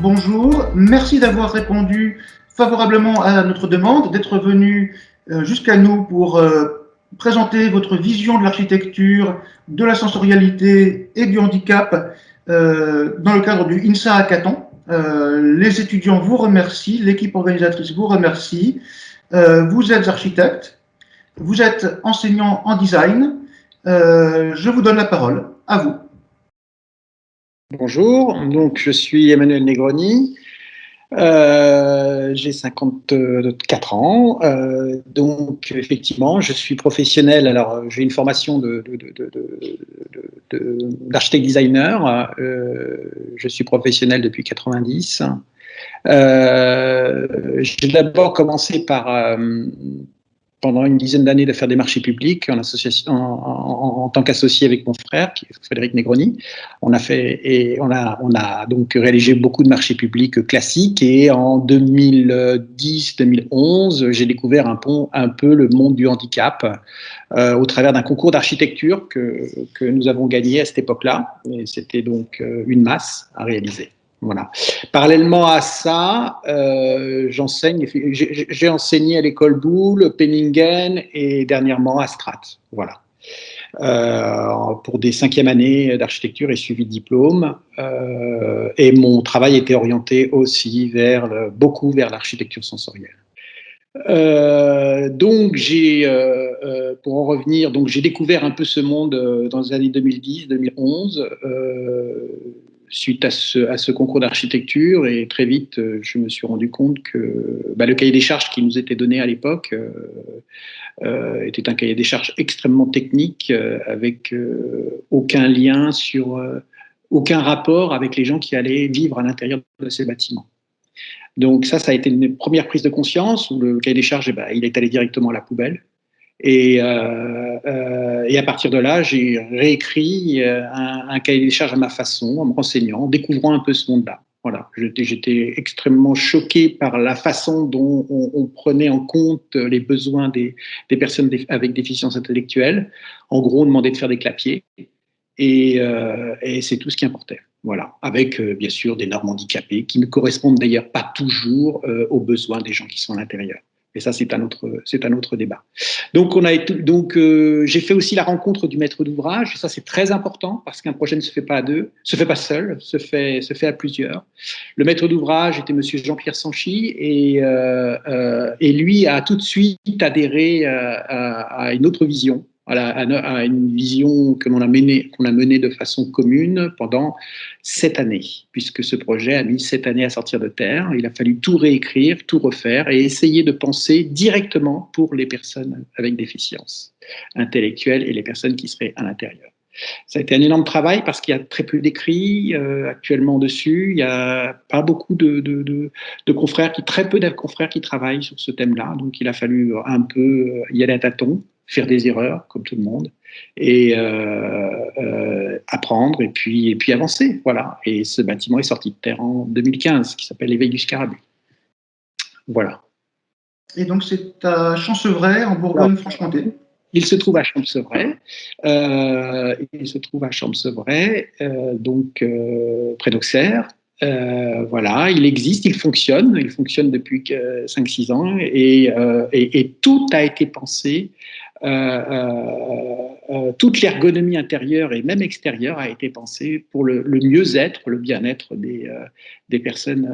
bonjour. Merci d'avoir répondu favorablement à notre demande, d'être venu jusqu'à nous pour présenter votre vision de l'architecture, de la sensorialité et du handicap dans le cadre du INSA Hackathon. Les étudiants vous remercient, l'équipe organisatrice vous remercie. Vous êtes architecte, vous êtes enseignant en design. Je vous donne la parole. À vous. Bonjour, donc je suis Emmanuel Negroni, j'ai 54 ans, donc effectivement je suis professionnel, alors j'ai une formation d'architecte designer, je suis professionnel depuis 90. J'ai d'abord commencé par pendant une dizaine d'années de faire des marchés publics en association, en tant qu'associé avec mon frère, qui est Frédéric Negroni. On a donc réalisé beaucoup de marchés publics classiques, et en 2010-2011, j'ai découvert un peu le monde du handicap au travers d'un concours d'architecture que nous avons gagné à cette époque-là. Et c'était donc une masse à réaliser. Voilà. Parallèlement à ça, j'ai enseigné à l'école Boulle, Penningen et dernièrement à Strat. Voilà. Pour des 5e années d'architecture et suivi de diplôme. Et mon travail était orienté aussi beaucoup vers l'architecture sensorielle. Donc pour en revenir, donc j'ai découvert un peu ce monde dans les années 2010-2011. Suite à ce concours d'architecture, et très vite, je me suis rendu compte que le cahier des charges qui nous était donné à l'époque était un cahier des charges extrêmement technique, avec aucun lien aucun rapport avec les gens qui allaient vivre à l'intérieur de ces bâtiments. Donc ça a été une première prise de conscience, où le cahier des charges, il est allé directement à la poubelle. Et à partir de là, j'ai réécrit un cahier des charges à ma façon, en me renseignant, en découvrant un peu ce monde-là. Voilà. J'étais extrêmement choqué par la façon dont on prenait en compte les besoins des personnes avec déficience intellectuelle. En gros, on demandait de faire des clapiers, et c'est tout ce qui importait. Voilà. Avec, bien sûr, des normes handicapées qui ne correspondent d'ailleurs pas toujours aux besoins des gens qui sont à l'intérieur. Et ça, c'est un autre débat. Donc, j'ai fait aussi la rencontre du maître d'ouvrage. Ça, c'est très important, parce qu'un projet ne se fait pas à deux, se fait pas seul, se fait à plusieurs. Le maître d'ouvrage était monsieur Jean-Pierre Sanchi, et lui a tout de suite adhéré à une autre vision, à une vision qu'on a menée de façon commune pendant 7 années, puisque ce projet a mis 7 années à sortir de terre. Il a fallu tout réécrire, tout refaire, et essayer de penser directement pour les personnes avec déficience intellectuelle et les personnes qui seraient à l'intérieur. Ça a été un énorme travail, parce qu'il y a très peu d'écrits actuellement dessus. Il n'y a pas beaucoup de confrères, très peu de confrères qui travaillent sur ce thème-là. Donc il a fallu un peu y aller à tâtons, faire des erreurs comme tout le monde, et apprendre, et puis avancer. Voilà. Et ce bâtiment est sorti de terre en 2015, qui s'appelle l'Éveil du Scarabée. Voilà. Et donc c'est à Champcevrais, en Bourgogne-Franche-Comté. Il se trouve à Champcevrais, donc près d'Auxerre. Voilà, il existe, il fonctionne depuis 5-6 ans, et tout a été pensé. Toute l'ergonomie intérieure et même extérieure a été pensée pour le mieux-être, le bien-être des personnes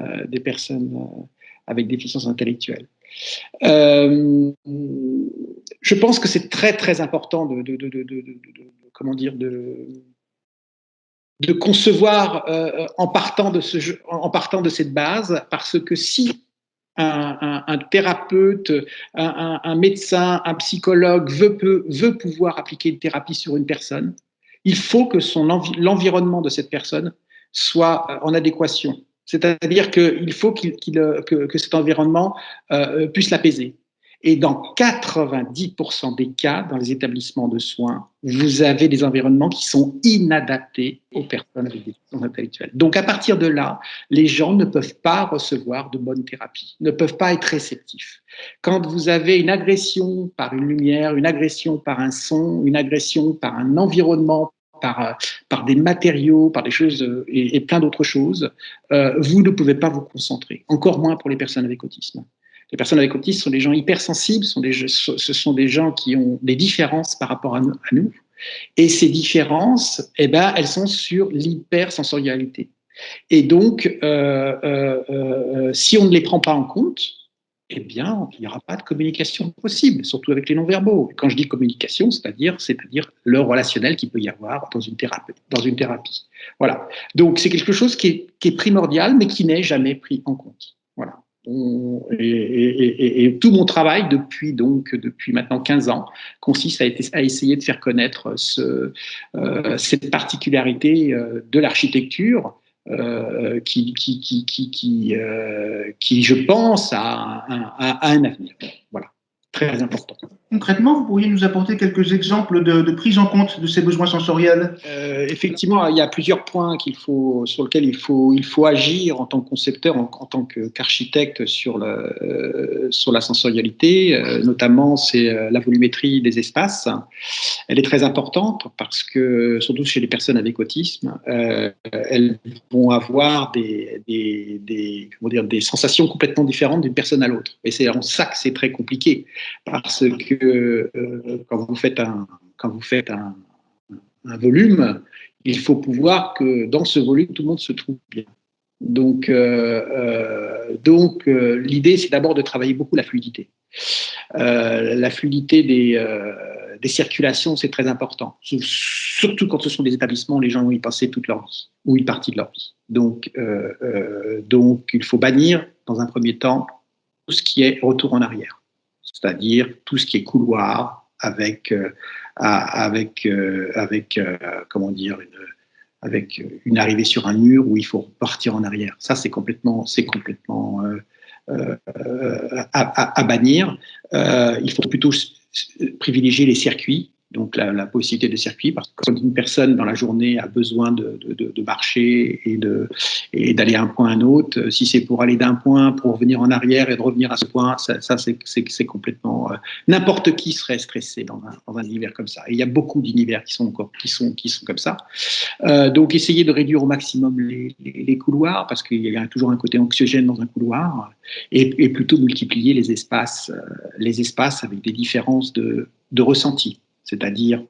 avec déficience intellectuelle. Je pense que c'est très très important de concevoir en partant de cette base, parce que si un thérapeute, un médecin, un psychologue veut pouvoir appliquer une thérapie sur une personne, il faut que l'environnement de cette personne soit en adéquation. C'est-à-dire qu'il faut que cet environnement puisse l'apaiser. Et dans 90% des cas, dans les établissements de soins, vous avez des environnements qui sont inadaptés aux personnes avec des déficiences intellectuelles. Donc à partir de là, les gens ne peuvent pas recevoir de bonnes thérapies, ne peuvent pas être réceptifs. Quand vous avez une agression par une lumière, une agression par un son, une agression par un environnement, par des matériaux, par des choses et plein d'autres choses, vous ne pouvez pas vous concentrer. Encore moins pour les personnes avec autisme. Les personnes avec autisme sont des gens hypersensibles, ce sont des gens qui ont des différences par rapport à nous. Et ces différences, elles sont sur l'hypersensorialité. Et donc, si on ne les prend pas en compte, il n'y aura pas de communication possible, surtout avec les non-verbaux. Quand je dis communication, c'est-à-dire le relationnel qu'il peut y avoir dans une thérapie. Voilà. Donc, c'est quelque chose qui est primordial, mais qui n'est jamais pris en compte. Voilà. Et tout mon travail depuis maintenant 15 ans consiste à essayer de faire connaître cette particularité de l'architecture qui, je pense, a un avenir. Voilà, très important. Concrètement, vous pourriez nous apporter quelques exemples de prise en compte de ces besoins sensoriels? Effectivement, il y a plusieurs points sur lesquels il faut agir en tant que concepteur, en tant qu'architecte sur la sensorialité. Notamment, c'est la volumétrie des espaces. Elle est très importante parce que, surtout chez les personnes avec autisme, elles vont avoir des sensations complètement différentes d'une personne à l'autre. Et c'est en ça que c'est très compliqué, parce que quand vous faites un volume, il faut pouvoir que dans ce volume, tout le monde se trouve bien. Donc l'idée, c'est d'abord de travailler beaucoup la fluidité. La fluidité des circulations, c'est très important. Surtout quand ce sont des établissements où les gens vont y passer toute leur vie, ou une partie de leur vie. Donc il faut bannir, dans un premier temps, tout ce qui est retour en arrière. C'est-à-dire tout ce qui est couloir avec une arrivée sur un mur où il faut repartir en arrière. Ça, c'est complètement à bannir. Il faut plutôt privilégier les circuits, donc la possibilité de circuits, parce que quand une personne dans la journée a besoin de marcher et d'aller à un point à un autre, si c'est pour aller d'un point, pour revenir en arrière et de revenir à ce point, ça c'est complètement... n'importe qui serait stressé dans un univers comme ça. Et il y a beaucoup d'univers qui sont comme ça. Donc, essayer de réduire au maximum les couloirs, parce qu'il y a toujours un côté anxiogène dans un couloir, et plutôt multiplier les espaces avec des différences de ressenti. C'est-à-dire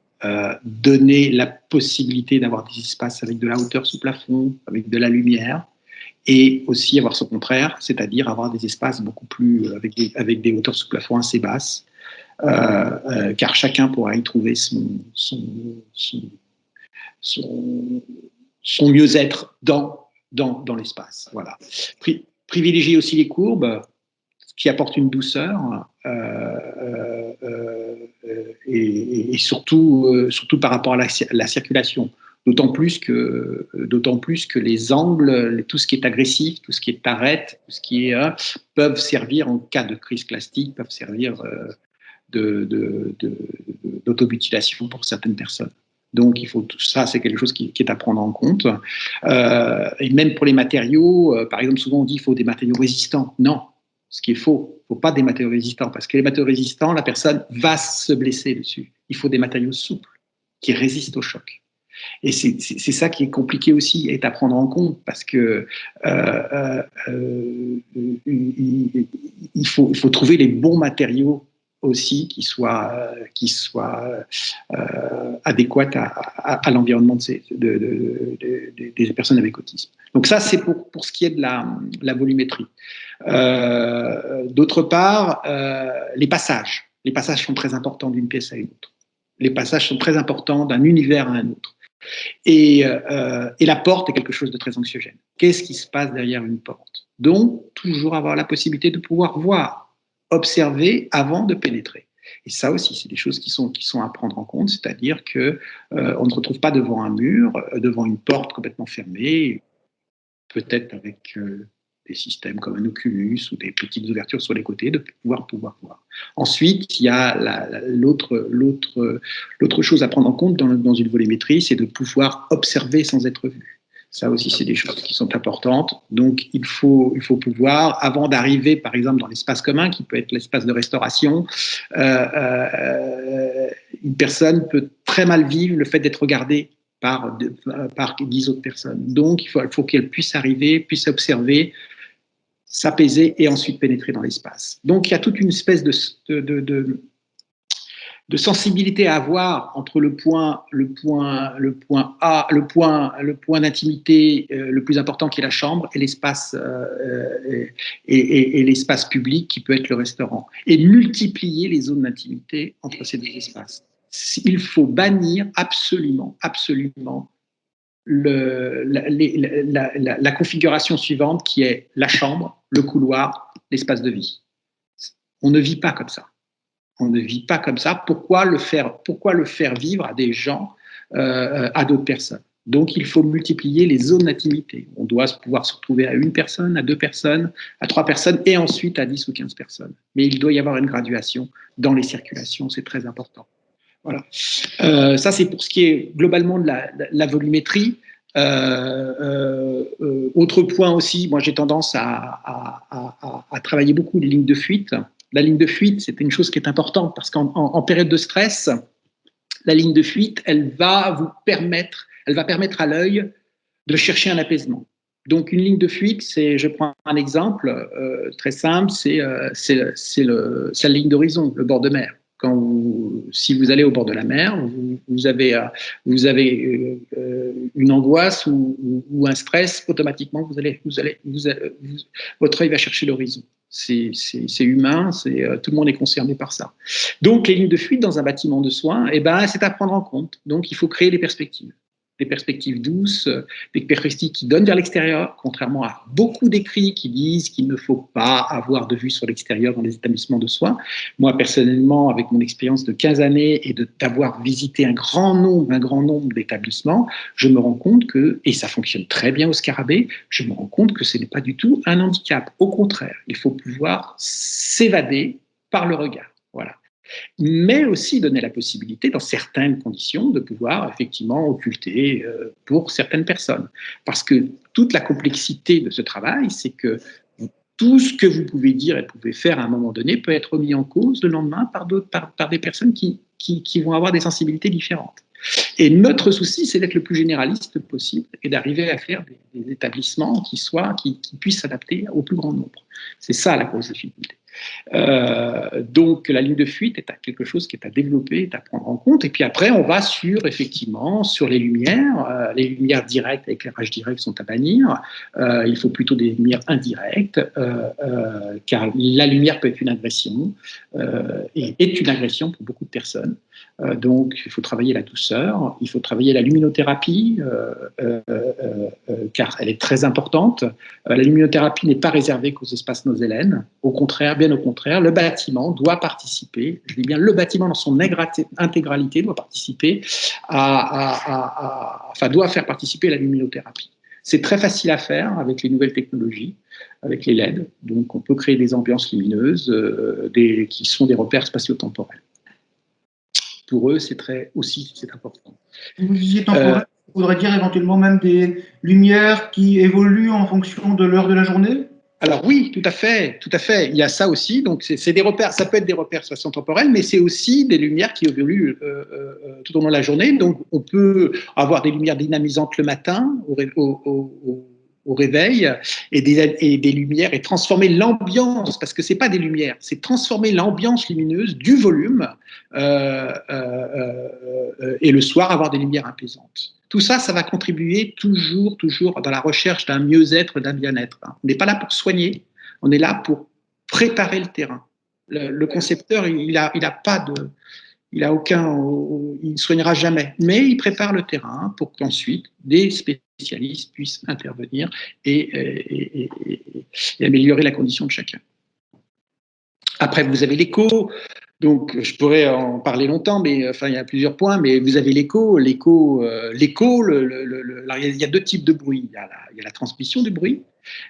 donner la possibilité d'avoir des espaces avec de la hauteur sous plafond, avec de la lumière, et aussi avoir son contraire, c'est-à-dire avoir des espaces beaucoup plus avec des hauteurs sous plafond assez basses, car chacun pourra y trouver son mieux-être dans l'espace. Voilà. Privilégier aussi les courbes, qui apportent une douceur et surtout par rapport à la circulation. D'autant plus que les angles, tout ce qui est agressif, tout ce qui est arête, tout ce qui est peuvent servir en cas de crise plastique, peuvent servir d'automutilation pour certaines personnes. Donc, il faut tout ça, c'est quelque chose qui est à prendre en compte. Et même pour les matériaux, par exemple, souvent on dit qu'il faut des matériaux résistants. Non, ce qui est faux. Il ne faut pas des matériaux résistants, parce que les matériaux résistants, la personne va se blesser dessus. Il faut des matériaux souples qui résistent au choc. Et c'est ça qui est compliqué aussi, et à prendre en compte, parce que il faut trouver les bons matériaux aussi qui soient adéquats à l'environnement des personnes avec autisme. Donc ça, c'est pour ce qui est de la volumétrie. D'autre part, les passages. Les passages sont très importants d'une pièce à une autre. Les passages sont très importants d'un univers à un autre. Et la porte est quelque chose de très anxiogène. Qu'est-ce qui se passe derrière une porte? Donc, toujours avoir la possibilité de pouvoir voir, observer avant de pénétrer. Et ça aussi, c'est des choses qui sont à prendre en compte, c'est-à-dire que on ne se retrouve pas devant un mur, devant une porte complètement fermée, peut-être avec des systèmes comme un Oculus ou des petites ouvertures sur les côtés, de pouvoir voir. Ensuite, il y a l'autre chose à prendre en compte dans une volumétrie, c'est de pouvoir observer sans être vu. Ça aussi, c'est des choses qui sont importantes. Donc, il faut pouvoir, avant d'arriver, par exemple, dans l'espace commun, qui peut être l'espace de restauration, une personne peut très mal vivre le fait d'être regardée par 10 autres personnes. Donc, il faut qu'elle puisse arriver, puisse observer, s'apaiser et ensuite pénétrer dans l'espace. Donc, il y a toute une espèce de sensibilité à avoir entre le point d'intimité le plus important qui est la chambre et l'espace et l'espace public qui peut être le restaurant, et multiplier les zones d'intimité entre ces deux espaces. Il faut bannir absolument la configuration suivante qui est la chambre, le couloir, l'espace de vie. On ne vit pas comme ça. On ne vit pas comme ça. Pourquoi le faire vivre à des gens, à d'autres personnes? Donc, il faut multiplier les zones d'intimité. On doit pouvoir se retrouver à 1 personne, à 2 personnes, à 3 personnes, et ensuite à 10 ou 15 personnes. Mais il doit y avoir une graduation dans les circulations, c'est très important. Voilà. Ça, c'est pour ce qui est globalement de la volumétrie. Autre point aussi, moi j'ai tendance à travailler beaucoup les lignes de fuite. La ligne de fuite, c'est une chose qui est importante parce qu'en période de stress, la ligne de fuite, elle va permettre à l'œil de chercher un apaisement. Donc une ligne de fuite, je prends un exemple très simple, c'est la ligne d'horizon, le bord de mer. Si vous allez au bord de la mer, vous avez une angoisse ou un stress, automatiquement votre œil va chercher l'horizon. C'est humain, tout le monde est concerné par ça. Donc les lignes de fuite dans un bâtiment de soins, c'est à prendre en compte. Donc il faut créer des perspectives douces, des perspectives qui donnent vers l'extérieur, contrairement à beaucoup d'écrits qui disent qu'il ne faut pas avoir de vue sur l'extérieur dans les établissements de soins. Moi, personnellement, avec mon expérience de 15 années et d'avoir visité un grand nombre d'établissements, je me rends compte et ça fonctionne très bien au Scarabée, je me rends compte que ce n'est pas du tout un handicap. Au contraire, il faut pouvoir s'évader par le regard. Voilà. Mais aussi donner la possibilité, dans certaines conditions, de pouvoir effectivement occulter pour certaines personnes. Parce que toute la complexité de ce travail, c'est que tout ce que vous pouvez dire et pouvez faire à un moment donné peut être mis en cause le lendemain par des personnes qui vont avoir des sensibilités différentes. Et notre souci, c'est d'être le plus généraliste possible et d'arriver à faire des établissements qui puissent s'adapter au plus grand nombre. C'est ça la grosse difficulté. Donc la ligne de fuite est quelque chose qui est à développer, est à prendre en compte. Et puis après, on va effectivement sur les lumières. Les lumières directes, éclairage direct sont à bannir. Il faut plutôt des lumières indirectes, car la lumière peut être une agression, et est une agression pour beaucoup de personnes. Donc il faut travailler la douceur, il faut travailler la luminothérapie, car elle est très importante. La luminothérapie n'est pas réservée qu'aux espaces nosélènes. Au contraire, bien au contraire, le bâtiment doit participer, je dis bien le bâtiment dans son intégralité doit participer doit faire participer la luminothérapie. C'est très facile à faire avec les nouvelles technologies, avec les LED. Donc on peut créer des ambiances lumineuses qui sont des repères spatio-temporels. Pour eux, c'est important. Vous disiez temporel, il faudrait dire éventuellement même des lumières qui évoluent en fonction de l'heure de la journée? Alors oui, tout à fait. Il y a ça aussi. Donc c'est des repères. Ça peut être des repères spatio-temporels, mais c'est aussi des lumières qui évoluent tout au long de la journée. Donc on peut avoir des lumières dynamisantes le matin au réveil et des lumières et transformer l'ambiance, parce que c'est pas des lumières, c'est transformer l'ambiance lumineuse du volume et le soir avoir des lumières apaisantes. Tout ça, ça va contribuer toujours dans la recherche d'un mieux-être, d'un bien-être. On n'est pas là pour soigner, on est là pour préparer le terrain. Le concepteur, il ne soignera jamais, mais il prépare le terrain pour qu'ensuite des spécialistes puissent intervenir et améliorer la condition de chacun. Après, vous avez l'écho. Donc, je pourrais en parler longtemps, mais il y a plusieurs points. Mais vous avez l'écho. Il y a 2 types de bruit. Il y a la transmission du bruit.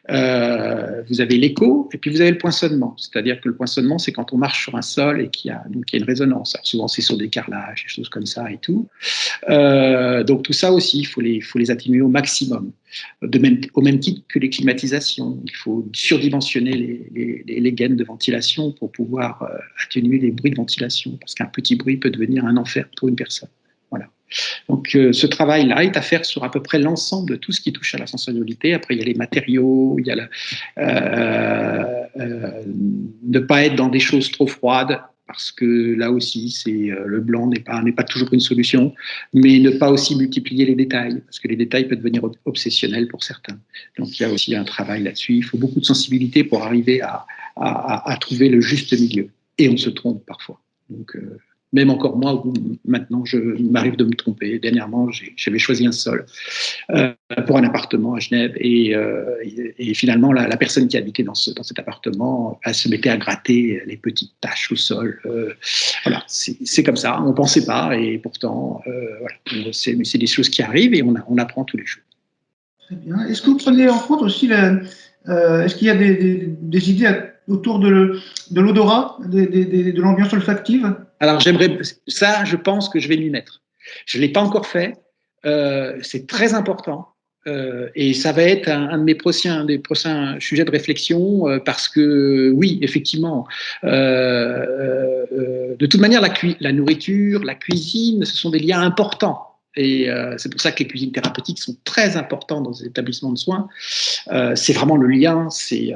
Vous avez l'écho, et puis vous avez le poinçonnement. C'est-à-dire que le poinçonnement, c'est quand on marche sur un sol et qu'il y a une résonance. Alors, souvent, c'est sur des carrelages, des choses comme ça et tout. Donc, tout ça aussi, il faut les atténuer au maximum. Au même titre que les climatisations. Il faut surdimensionner les gaines de ventilation pour pouvoir atténuer les bruits de ventilation, parce qu'un petit bruit peut devenir un enfer pour une personne. Voilà. Donc ce travail-là est à faire sur à peu près l'ensemble de tout ce qui touche à la sensorialité. Après, il y a les matériaux, il y a ne pas être dans des choses trop froides, parce que là aussi, le blanc n'est pas toujours une solution, mais ne pas aussi multiplier les détails, parce que les détails peuvent devenir obsessionnels pour certains. Donc il y a aussi un travail là-dessus. Il faut beaucoup de sensibilité pour arriver à trouver le juste milieu. Et on se trompe parfois. Donc même encore moi, maintenant, je m'arrive de me tromper. Dernièrement, j'avais choisi un sol pour un appartement à Genève, et finalement, la personne qui habitait dans cet appartement, elle se mettait à gratter les petites taches au sol. Voilà, c'est comme ça, on ne pensait pas, et pourtant, voilà, c'est des choses qui arrivent, et on apprend tous les jours. Très bien. Est-ce que vous prenez en compte aussi, est-ce qu'il y a des idées autour de l'odorat, de l'ambiance olfactive? Alors, ça, je pense que je vais m'y mettre. Je ne l'ai pas encore fait. C'est très important. Et ça va être un des prochains sujets de réflexion, parce que, oui, effectivement, de toute manière, la nourriture, la cuisine, ce sont des liens importants. Et c'est pour ça que les cuisines thérapeutiques sont très importantes dans les établissements de soins. C'est vraiment le lien,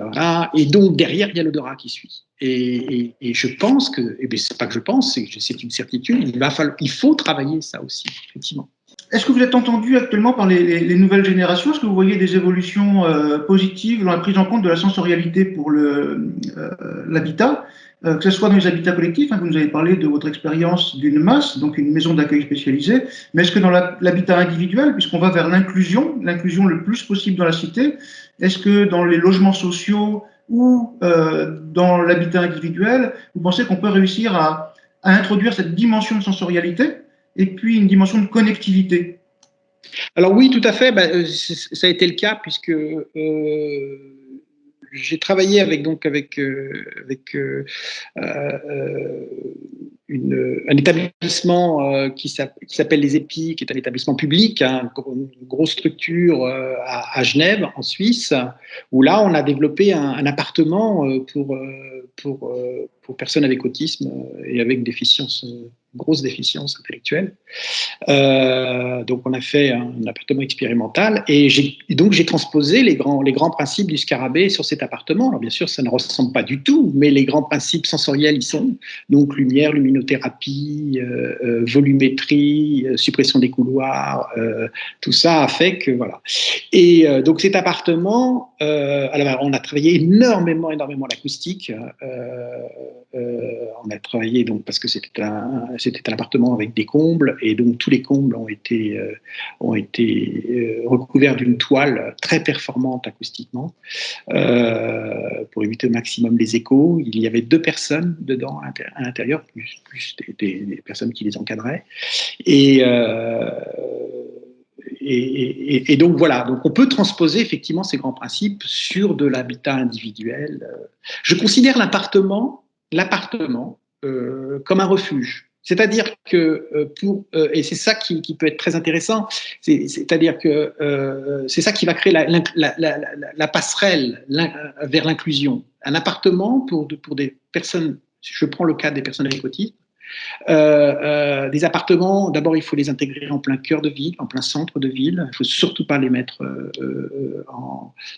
voilà. Et donc derrière il y a l'odorat qui suit. Et je pense que, et bien c'est pas que je pense, c'est une certitude. Il faut travailler ça aussi, effectivement. Est-ce que vous êtes entendu actuellement par les nouvelles générations? Est-ce que vous voyez des évolutions positives dans la prise en compte de la sensorialité pour l'habitat, que ce soit dans les habitats collectifs, vous nous avez parlé de votre expérience d'une masse, donc une maison d'accueil spécialisée, mais est-ce que dans l'habitat individuel, puisqu'on va vers l'inclusion le plus possible dans la cité, est-ce que dans les logements sociaux ou dans l'habitat individuel, vous pensez qu'on peut réussir à introduire cette dimension de sensorialité et puis une dimension de connectivité? Alors oui, tout à fait. Ça a été le cas, puisque j'ai travaillé avec un établissement qui s'appelle les EPI, qui est un établissement public, une grosse structure à Genève, en Suisse, où là, on a développé un appartement pour personnes avec autisme et avec grosse déficience intellectuelle. Donc on a fait un appartement expérimental, et donc j'ai transposé les grands principes du Scarabée sur cet appartement. Alors bien sûr, ça ne ressemble pas du tout, mais les grands principes sensoriels y sont. Donc lumière, luminothérapie, volumétrie, suppression des couloirs, tout ça a fait que voilà. Et donc cet appartement, alors on a travaillé énormément l'acoustique. On a travaillé donc parce que c'était un appartement avec des combles, et donc tous les combles ont été recouverts d'une toile très performante acoustiquement, pour éviter au maximum les échos. Il y avait 2 personnes dedans à l'intérieur, plus des personnes qui les encadraient. Et donc voilà, donc on peut transposer effectivement ces grands principes sur de l'habitat individuel. Je considère l'appartement comme un refuge. C'est-à-dire que et c'est ça qui peut être très intéressant, c'est-à-dire que c'est ça qui va créer la passerelle vers l'inclusion. Un appartement pour des personnes, je prends le cas des personnes avec autisme, des appartements, d'abord il faut les intégrer en plein cœur de ville, en plein centre de ville. Il ne faut surtout pas les mettre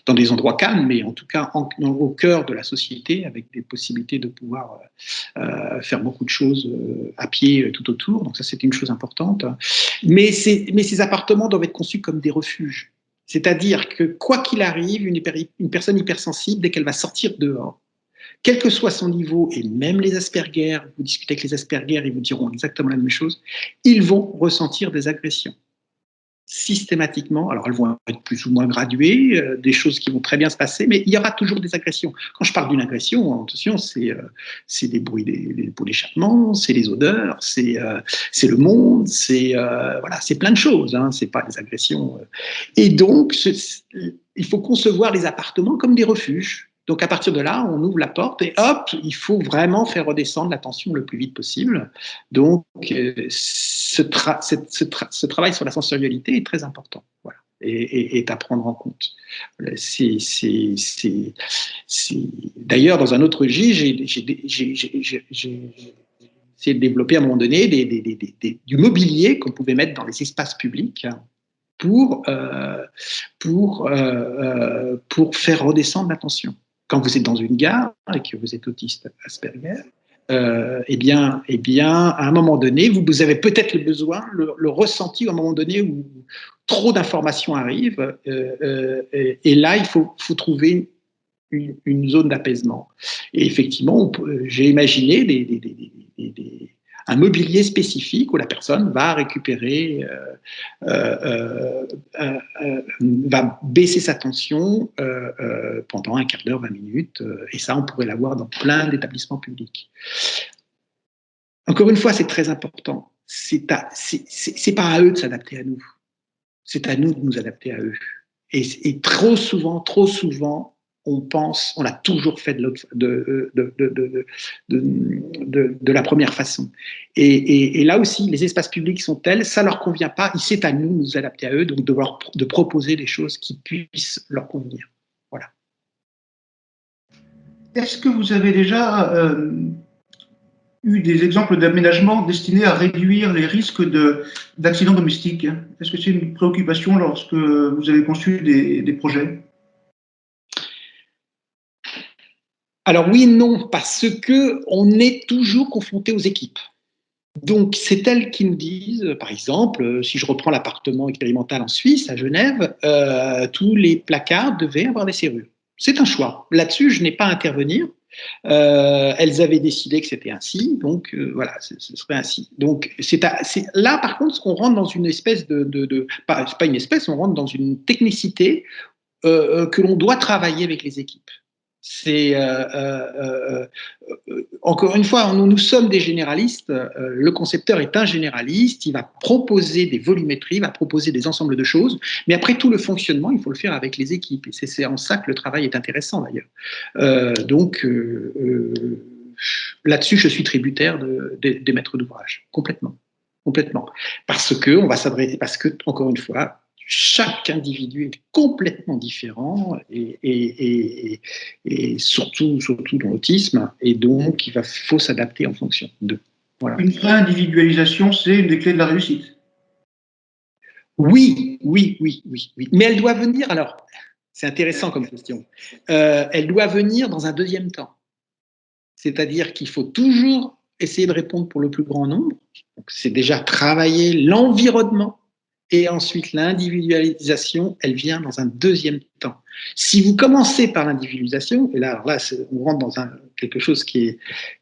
dans des endroits calmes, mais en tout cas au cœur de la société, avec des possibilités de pouvoir faire beaucoup de choses à pied tout autour. Donc ça, c'est une chose importante. Mais ces appartements doivent être conçus comme des refuges. C'est-à-dire que quoi qu'il arrive, une personne hypersensible, dès qu'elle va sortir dehors, quel que soit son niveau, et même les Asperger, vous discutez avec les Asperger, ils vous diront exactement la même chose, ils vont ressentir des agressions systématiquement. Alors elles vont être plus ou moins graduées, des choses qui vont très bien se passer, mais il y aura toujours des agressions. Quand je parle d'une agression, attention, c'est des bruits des pots d'échappement, c'est les odeurs, c'est le monde, voilà, c'est plein de choses, hein, c'est pas des agressions. Et donc, il faut concevoir les appartements comme des refuges. Donc à partir de là, on ouvre la porte et hop, il faut vraiment faire redescendre la tension le plus vite possible. Donc ce travail sur la sensorialité est très important, voilà, et est à prendre en compte. D'ailleurs, dans un autre registre, j'ai essayer de développer à un moment donné du mobilier qu'on pouvait mettre dans les espaces publics pour faire redescendre l'attention. Quand vous êtes dans une gare et que vous êtes autiste Asperger, eh bien, à un moment donné, vous avez peut-être le besoin, le ressenti à un moment donné où trop d'informations arrivent, et là, il faut trouver une zone d'apaisement. Et effectivement, j'ai imaginé un mobilier spécifique où la personne va récupérer, va baisser sa tension pendant un quart d'heure, 20 minutes, et ça, on pourrait l'avoir dans plein d'établissements publics. Encore une fois, c'est très important. C'est pas à eux de s'adapter à nous. C'est à nous de nous adapter à eux. Et trop souvent, on l'a toujours fait de la première façon. Et là aussi, les espaces publics sont tels, ça ne leur convient pas, c'est à nous de nous adapter à eux, donc de proposer des choses qui puissent leur convenir. Voilà. Est-ce que vous avez déjà eu des exemples d'aménagement destinés à réduire les risques d'accidents domestiques? Est-ce que c'est une préoccupation lorsque vous avez conçu des projets? Alors oui et non, parce qu'on est toujours confronté aux équipes. Donc, c'est elles qui nous disent, par exemple, si je reprends l'appartement expérimental en Suisse, à Genève, tous les placards devaient avoir des serrures. C'est un choix. Là-dessus, je n'ai pas à intervenir. Elles avaient décidé que c'était ainsi, donc voilà, ce serait ainsi. Donc, là, par contre, on rentre dans une espèce pas une espèce, on rentre dans une technicité que l'on doit travailler avec les équipes. C'est encore une fois, nous sommes des généralistes. Le concepteur est un généraliste. Il va proposer des volumétries, il va proposer des ensembles de choses. Mais après tout le fonctionnement, il faut le faire avec les équipes. Et c'est en ça que le travail est intéressant d'ailleurs. Donc là-dessus, je suis tributaire des maîtres d'ouvrage, complètement. Parce que encore une fois, chaque individu est complètement différent et surtout dans l'autisme, et donc il faut s'adapter en fonction d'eux. Voilà. Une vraie individualisation, c'est une des clés de la réussite. Oui. Mais elle doit venir, alors, c'est intéressant comme question, elle doit venir dans un deuxième temps. C'est-à-dire qu'il faut toujours essayer de répondre pour le plus grand nombre. Donc, c'est déjà travailler l'environnement. Et ensuite, l'individualisation, elle vient dans un deuxième temps. Si vous commencez par l'individualisation, et là on rentre dans quelque chose qui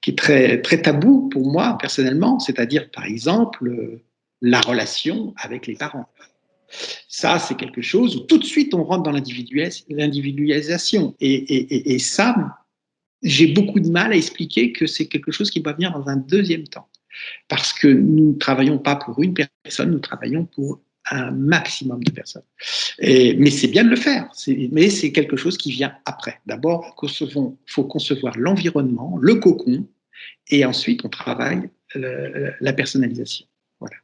est très, très tabou pour moi, personnellement, c'est-à-dire, par exemple, la relation avec les parents. Ça, c'est quelque chose où tout de suite, on rentre dans l'individualisation. Et ça, j'ai beaucoup de mal à expliquer que c'est quelque chose qui doit venir dans un deuxième temps. Parce que nous ne travaillons pas pour une personne, nous travaillons pour un maximum de personnes. Mais c'est bien de le faire, mais c'est quelque chose qui vient après. D'abord, il faut concevoir l'environnement, le cocon, et ensuite on travaille la personnalisation. Voilà.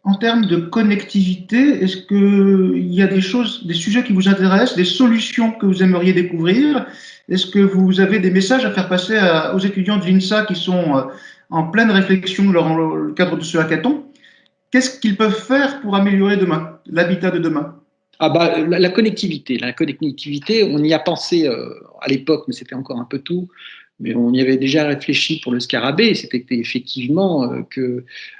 En termes de connectivité, est-ce qu'il y a des sujets qui vous intéressent, des solutions que vous aimeriez découvrir? Est-ce que vous avez des messages à faire passer aux étudiants de l'INSA qui sont en pleine réflexion dans le cadre de ce hackathon? Qu'est-ce qu'ils peuvent faire pour améliorer demain, l'habitat de demain? La connectivité, on y a pensé à l'époque, mais c'était encore un peu tôt. Mais on y avait déjà réfléchi pour le scarabée. C'était effectivement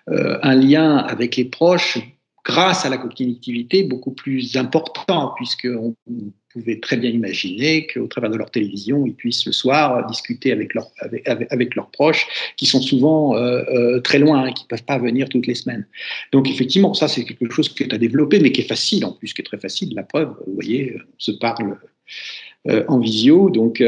un lien avec les proches, grâce à la connectivité, beaucoup plus important, puisqu'on pouvait très bien imaginer qu'au travers de leur télévision, ils puissent le soir discuter avec leurs proches, qui sont souvent très loin et qui ne peuvent pas venir toutes les semaines. Donc effectivement, ça c'est quelque chose qui est à développer, mais qui est facile en plus, qui est très facile. La preuve, vous voyez, on se parle en visio, donc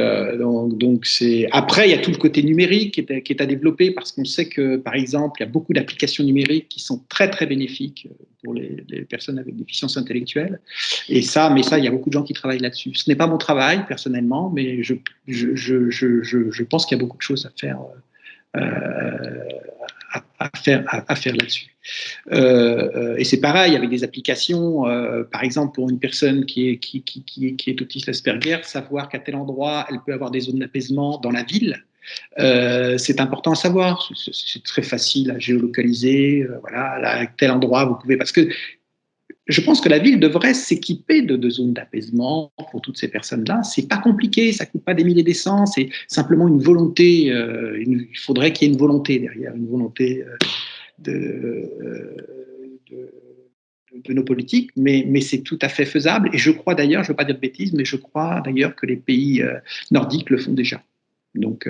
c'est. Après, il y a tout le côté numérique qui est à développer, parce qu'on sait que, par exemple, il y a beaucoup d'applications numériques qui sont très très bénéfiques pour les personnes avec déficience intellectuelle. Mais ça, il y a beaucoup de gens qui travaillent là-dessus. Ce n'est pas mon travail personnellement, mais je pense qu'il y a beaucoup de choses à faire. À faire là-dessus. Et c'est pareil avec des applications, par exemple pour une personne qui est autiste Asperger, savoir qu'à tel endroit elle peut avoir des zones d'apaisement dans la ville, C'est important à savoir, c'est très facile à géolocaliser, voilà, là, à tel endroit vous pouvez, parce que je pense que la ville devrait s'équiper de zones d'apaisement pour toutes ces personnes-là. C'est pas compliqué, ça coûte pas des milliers d'essence, c'est simplement une volonté. Il faudrait qu'il y ait une volonté derrière, une volonté de, de, de nos politiques, mais c'est tout à fait faisable. Et je crois d'ailleurs, je ne veux pas dire de bêtises, mais je crois d'ailleurs que les pays nordiques le font déjà. Donc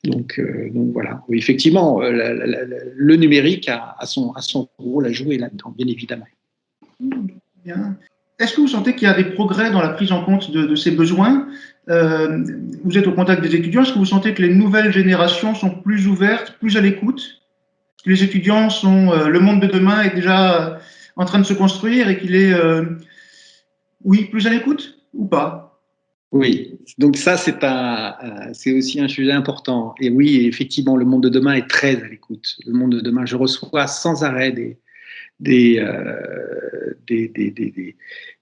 voilà. Oui, effectivement, le numérique a son rôle à jouer là-dedans, bien évidemment. Bien. Est-ce que vous sentez qu'il y a des progrès dans la prise en compte de ces besoins? Vous êtes au contact des étudiants. Est-ce que vous sentez que les nouvelles générations sont plus ouvertes, plus à l'écoute? Les étudiants sont, le monde de demain est déjà en train de se construire et qu'il est, oui, plus à l'écoute ou pas? Oui, donc ça c'est aussi un sujet important. Et oui, effectivement, le monde de demain est très à l'écoute. Le monde de demain, je reçois sans arrêt des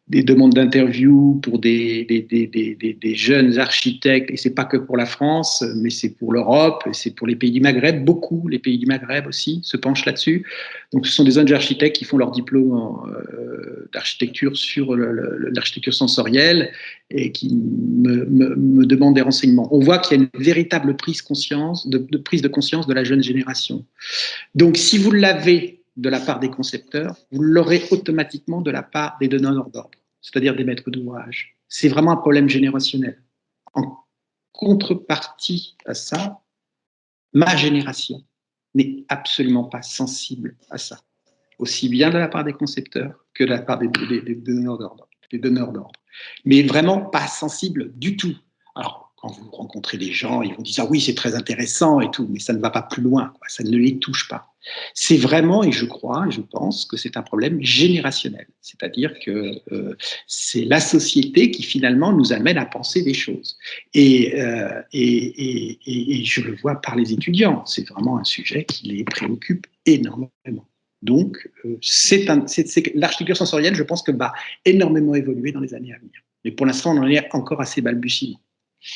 demandes d'interview pour des jeunes architectes, et c'est pas que pour la France, mais c'est pour l'Europe, et c'est pour les pays du Maghreb, beaucoup, les pays du Maghreb aussi se penchent là-dessus. Donc ce sont des jeunes architectes qui font leur diplôme d'architecture sur l'architecture sensorielle et qui me demandent des renseignements. On voit qu'il y a une véritable prise de conscience de la jeune génération. Donc si vous l'avez de la part des concepteurs, vous l'aurez automatiquement de la part des donneurs d'ordre, c'est-à-dire des maîtres d'ouvrage. C'est vraiment un problème générationnel. En contrepartie à ça, ma génération n'est absolument pas sensible à ça, aussi bien de la part des concepteurs que de la part des donneurs d'ordre. Mais vraiment pas sensible du tout. Alors, quand vous rencontrez des gens, ils vont dire « Ah oui, c'est très intéressant et tout », mais ça ne va pas plus loin, quoi. Ça ne les touche pas. C'est vraiment, et je crois, et je pense que c'est un problème générationnel. C'est-à-dire que c'est la société qui finalement nous amène à penser des choses. Et je le vois par les étudiants. C'est vraiment un sujet qui les préoccupe énormément. Donc, l'architecture sensorielle, je pense que va énormément évoluer dans les années à venir. Mais pour l'instant, on en est encore assez balbutiement.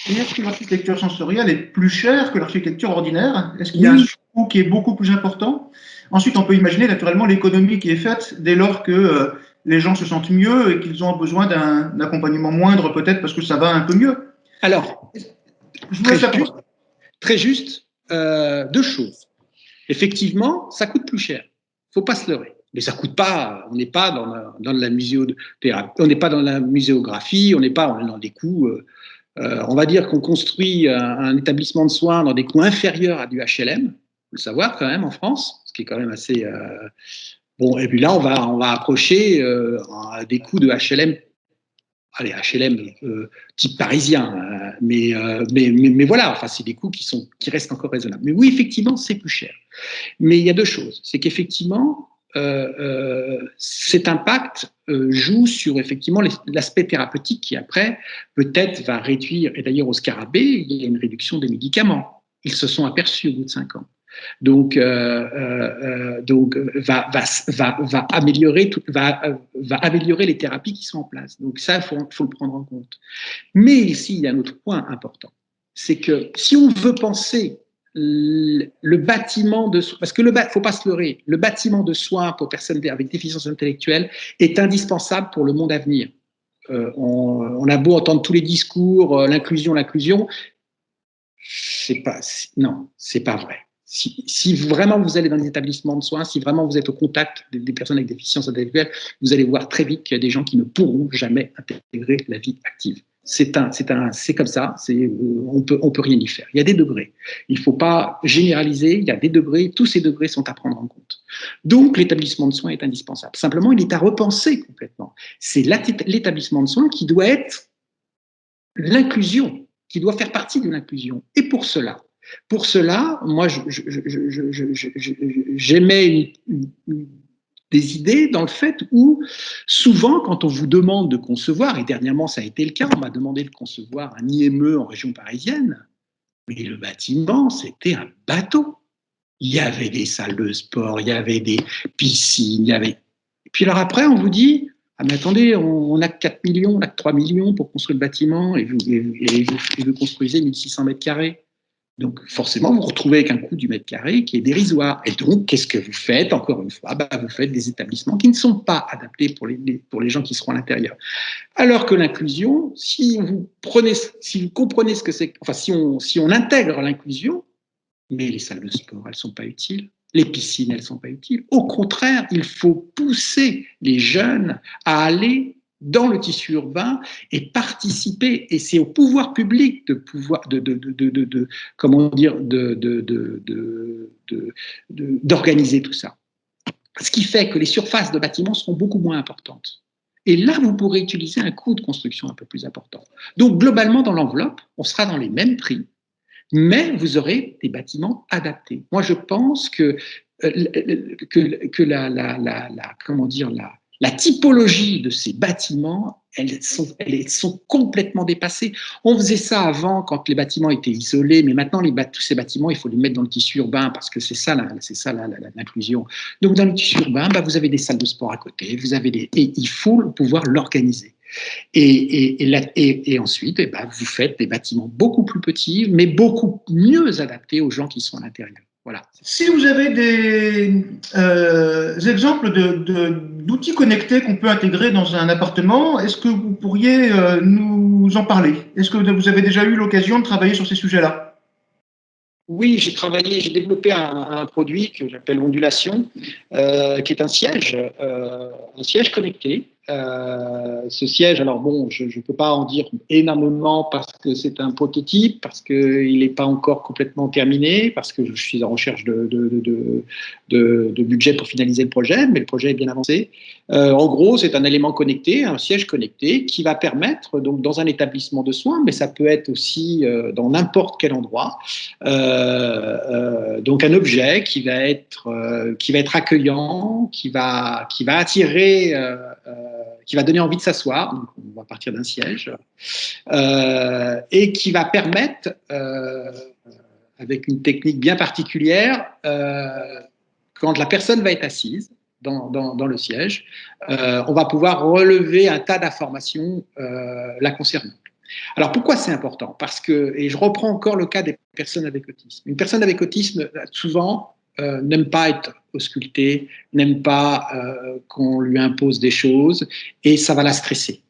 Et est-ce que l'architecture sensorielle est plus chère que l'architecture ordinaire? Est-ce qu'il y a un coût qui est beaucoup plus important? Ensuite, on peut imaginer naturellement l'économie qui est faite dès lors que les gens se sentent mieux et qu'ils ont besoin d'un accompagnement moindre peut-être parce que ça va un peu mieux. Alors, très juste, deux choses. Effectivement, ça coûte plus cher. Il ne faut pas se leurrer. Mais ça coûte pas. On n'est pas dans la muséothérapie, on n'est pas dans la muséographie, on est dans des coûts. On va dire qu'on construit un établissement de soins dans des coûts inférieurs à du HLM, il faut le savoir quand même en France, ce qui est quand même assez bon. Et puis là, on va approcher des coûts de HLM. Allez, HLM type parisien, mais voilà, enfin, c'est des coûts qui restent encore raisonnables. Mais oui, effectivement, c'est plus cher. Mais il y a deux choses. C'est qu'effectivement, cet impact joue sur effectivement l'aspect thérapeutique qui après peut-être va réduire, et d'ailleurs au Scarabée, il y a une réduction des médicaments. Ils se sont aperçus au bout de 5 ans. Donc va améliorer les thérapies qui sont en place. Donc ça, il faut le prendre en compte. Mais ici, il y a un autre point important, c'est que si on veut penser le bâtiment de soins, parce que faut pas se leurrer, le bâtiment de soins pour personnes avec déficience intellectuelle est indispensable pour le monde à venir. On a beau entendre tous les discours, l'inclusion, c'est pas vrai. Si vraiment vous allez dans les établissements de soins, si vraiment vous êtes au contact des personnes avec déficience intellectuelle, vous allez voir très vite qu'il y a des gens qui ne pourront jamais intégrer la vie active. C'est comme ça, on peut rien y faire. Il y a des degrés. Il ne faut pas généraliser, il y a des degrés, tous ces degrés sont à prendre en compte. Donc, l'établissement de soins est indispensable. Simplement, il est à repenser complètement. C'est l'établissement de soins qui doit être l'inclusion, qui doit faire partie de l'inclusion. Et pour cela, moi, j'émets des idées dans le fait où, souvent, quand on vous demande de concevoir, et dernièrement ça a été le cas, on m'a demandé de concevoir un IME en région parisienne, mais le bâtiment, c'était un bateau. Il y avait des salles de sport, il y avait des piscines, Et puis alors après, on vous dit, ah mais attendez, on a que 4 millions, on a que 3 millions pour construire le bâtiment, et vous construisez 1600 mètres carrés. Donc, forcément, vous vous retrouvez avec un coût du mètre carré qui est dérisoire. Et donc, qu'est-ce que vous faites? Encore une fois, vous faites des établissements qui ne sont pas adaptés pour les gens qui seront à l'intérieur. Alors que l'inclusion, si vous comprenez ce que c'est, enfin, si on intègre l'inclusion, mais les salles de sport, elles ne sont pas utiles. Les piscines, elles ne sont pas utiles. Au contraire, il faut pousser les jeunes à aller dans le tissu urbain et participer. Et c'est au pouvoir public d'organiser tout ça. Ce qui fait que les surfaces de bâtiments seront beaucoup moins importantes. Et là, vous pourrez utiliser un coût de construction un peu plus important. Donc, globalement, dans l'enveloppe, on sera dans les mêmes prix, mais vous aurez des bâtiments adaptés. Moi, je pense que la typologie de ces bâtiments, elles sont complètement dépassées. On faisait ça avant quand les bâtiments étaient isolés, mais maintenant, tous ces bâtiments, il faut les mettre dans le tissu urbain parce que c'est ça l'inclusion. Donc, dans le tissu urbain, vous avez des salles de sport à côté, et il faut pouvoir l'organiser. Et ensuite, vous faites des bâtiments beaucoup plus petits, mais beaucoup mieux adaptés aux gens qui sont à l'intérieur. Voilà. Si vous avez des exemples d'outils connectés qu'on peut intégrer dans un appartement, est-ce que vous pourriez nous en parler? Est-ce que vous avez déjà eu l'occasion de travailler sur ces sujets-là? Oui, j'ai développé un produit que j'appelle Ondulation, qui est un siège connecté. Ce siège, alors bon, je ne peux pas en dire énormément parce que c'est un prototype, parce qu'il n'est pas encore complètement terminé, parce que je suis en recherche de budget pour finaliser le projet, mais le projet est bien avancé. En gros, c'est un élément connecté, un siège connecté qui va permettre, donc dans un établissement de soins, mais ça peut être aussi dans n'importe quel endroit, donc un objet qui va être accueillant, qui va attirer, qui va donner envie de s'asseoir. Donc on va partir d'un siège et qui va permettre, avec une technique bien particulière, quand la personne va être assise dans le siège, on va pouvoir relever un tas d'informations la concernant. Alors pourquoi c'est important? Parce que, et je reprends encore le cas des personnes avec autisme. Une personne avec autisme, souvent, n'aime pas être auscultée, n'aime pas qu'on lui impose des choses, et ça va la stresser.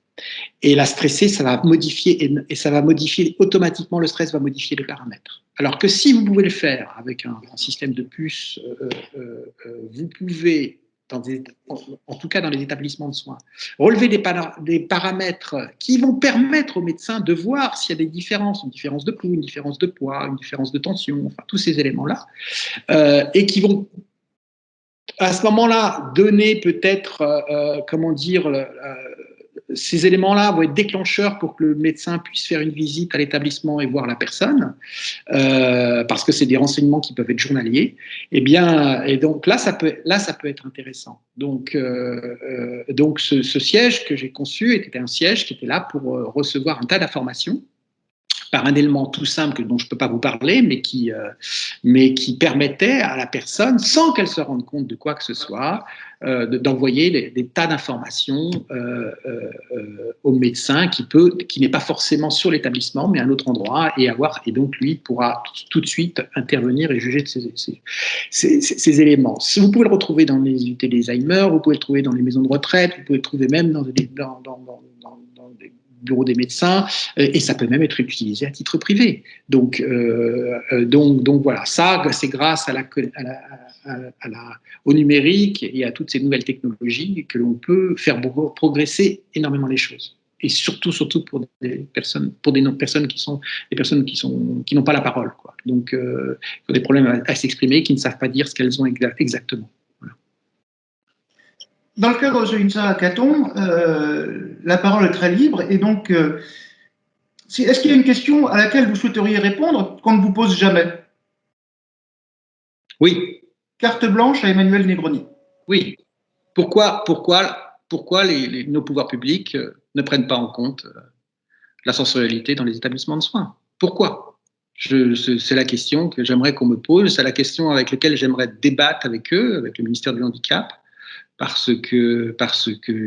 Et la stresser, ça va modifier, et ça va modifier automatiquement, le stress va modifier les paramètres. Alors que si vous pouvez le faire avec un système de puce, vous pouvez, en tout cas dans les établissements de soins, relever des paramètres qui vont permettre aux médecins de voir s'il y a des différences, une différence de pouls, une différence de poids, une différence de tension, enfin tous ces éléments-là, et qui vont à ce moment-là donner peut-être, ces éléments-là vont être déclencheurs pour que le médecin puisse faire une visite à l'établissement et voir la personne, parce que c'est des renseignements qui peuvent être journaliers. Et donc là, ça peut être intéressant. Donc ce siège que j'ai conçu était un siège qui était là pour recevoir un tas d'informations par un élément tout simple dont je ne peux pas vous parler, mais qui permettait à la personne, sans qu'elle se rende compte de quoi que ce soit, d'envoyer des tas d'informations au médecin qui n'est pas forcément sur l'établissement, mais à un autre endroit, et donc lui pourra tout de suite intervenir et juger de ces éléments. Vous pouvez le retrouver dans les unités d'Alzheimer, vous pouvez le trouver dans les maisons de retraite, vous pouvez le trouver même dans des bureau des médecins, et ça peut même être utilisé à titre privé. Donc voilà, ça, c'est grâce au numérique et à toutes ces nouvelles technologies que l'on peut faire progresser énormément les choses. Et surtout pour des personnes qui n'ont pas la parole, quoi. Donc, qui ont des problèmes à s'exprimer, qui ne savent pas dire ce qu'elles ont exactement. Dans le cadre de INSA Hackathon, la parole est très libre, et donc, est-ce qu'il y a une question à laquelle vous souhaiteriez répondre qu'on ne vous pose jamais? Oui. Carte blanche à Emmanuel Negroni. Oui. Pourquoi nos pouvoirs publics ne prennent pas en compte la sensorialité dans les établissements de soins? Pourquoi? C'est la question que j'aimerais qu'on me pose, c'est la question avec laquelle j'aimerais débattre avec eux, avec le ministère du Handicap, parce que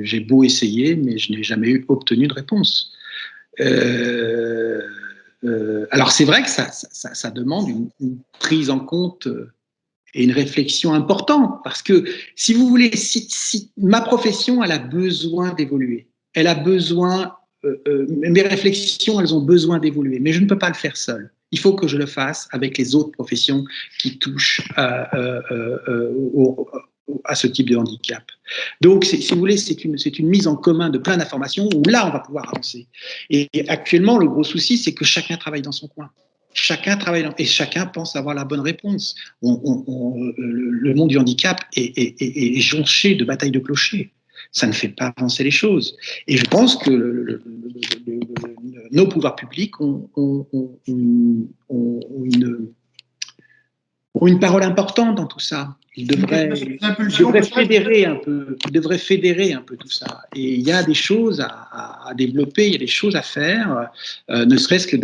j'ai beau essayer, mais je n'ai jamais obtenu de réponse. alors c'est vrai que ça demande une prise en compte et une réflexion importante, parce que si vous voulez, si ma profession, elle a besoin d'évoluer, elle a besoin, mes réflexions, elles ont besoin d'évoluer, mais je ne peux pas le faire seul. Il faut que je le fasse avec les autres professions qui touchent à ce type de handicap. Donc, si vous voulez, c'est une mise en commun de plein d'informations où là, on va pouvoir avancer. Et actuellement, le gros souci, c'est que chacun travaille dans son coin. Chacun travaille et chacun pense avoir la bonne réponse. Le monde du handicap est jonché de batailles de clochers. Ça ne fait pas avancer les choses. Et je pense que nos pouvoirs publics ont une parole importante dans tout ça. Ils devraient fédérer un peu tout ça. Et il y a des choses à développer, il y a des choses à faire, ne serait-ce que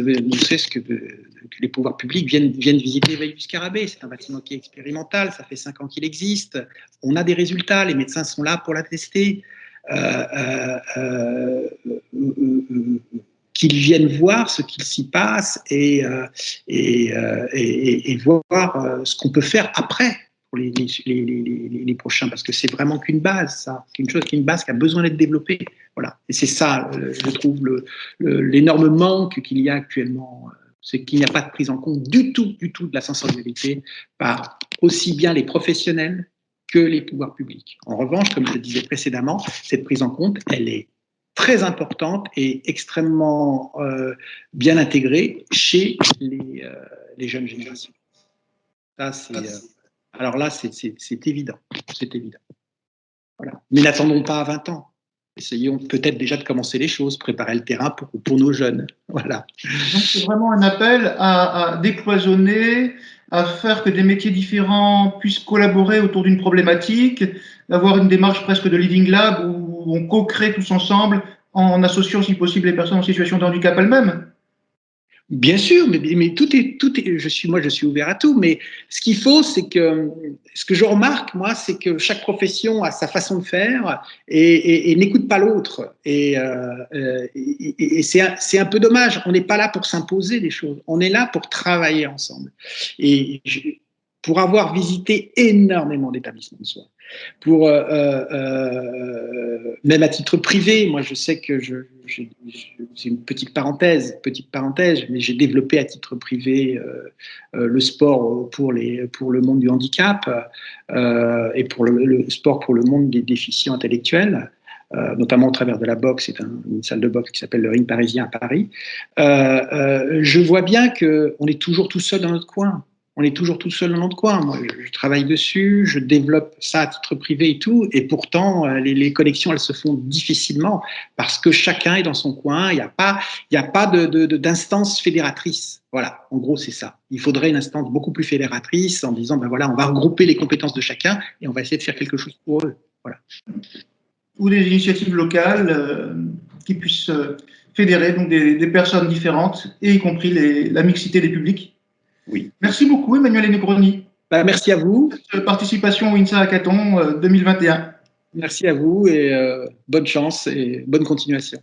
les pouvoirs publics viennent visiter Veille du Scarabée. C'est un bâtiment qui est expérimental, ça fait 5 ans qu'il existe. On a des résultats, les médecins sont là pour l'attester. Qu'ils viennent voir ce qu'il s'y passe et voir ce qu'on peut faire après pour les prochains, parce que c'est vraiment qu'une base, ça, une base qui a besoin d'être développée. Voilà. Et c'est ça, je trouve, l'énorme manque qu'il y a actuellement, c'est qu'il n'y a pas de prise en compte du tout de la sensorialité par aussi bien les professionnels que les pouvoirs publics. En revanche, comme je le disais précédemment, cette prise en compte, elle est très importante et extrêmement bien intégrée chez les jeunes générations. Ça, alors là, c'est évident. C'est évident. Voilà. Mais n'attendons pas à 20 ans. Essayons peut-être déjà de commencer les choses, préparer le terrain pour nos jeunes. Voilà. Donc, c'est vraiment un appel à décloisonner, à faire que des métiers différents puissent collaborer autour d'une problématique, d'avoir une démarche presque de Living Lab où on co-crée tous ensemble en associant, si possible, les personnes en situation de handicap elles-mêmes. Bien sûr, mais tout est. Je suis ouvert à tout, mais ce qu'il faut, c'est que ce que je remarque, moi, c'est que chaque profession a sa façon de faire et n'écoute pas l'autre. Et c'est un peu dommage. On n'est pas là pour s'imposer des choses. On est là pour travailler ensemble. Et pour avoir visité énormément d'établissements de soins, même à titre privé, moi je sais que c'est une petite parenthèse, mais j'ai développé à titre privé le sport pour le monde du handicap et pour le sport pour le monde des déficients intellectuels. Notamment au travers de la boxe, c'est une salle de boxe qui s'appelle le Ring Parisien à Paris. Je vois bien qu'on est toujours tout seul dans notre coin. On est toujours tout seul dans notre coin. Moi, je travaille dessus, je développe ça à titre privé et tout, et pourtant, les connexions, elles se font difficilement parce que chacun est dans son coin. Il n'y a pas d'instance fédératrice. Voilà, en gros, c'est ça. Il faudrait une instance beaucoup plus fédératrice en disant, ben voilà, on va regrouper les compétences de chacun et on va essayer de faire quelque chose pour eux. Voilà. Ou des initiatives locales qui puissent fédérer donc des personnes différentes, et y compris la mixité des publics. Oui. Merci beaucoup, Emmanuel Negroni. Merci à vous. Participation au INSA Hackathon 2021. Merci à vous et bonne chance et bonne continuation.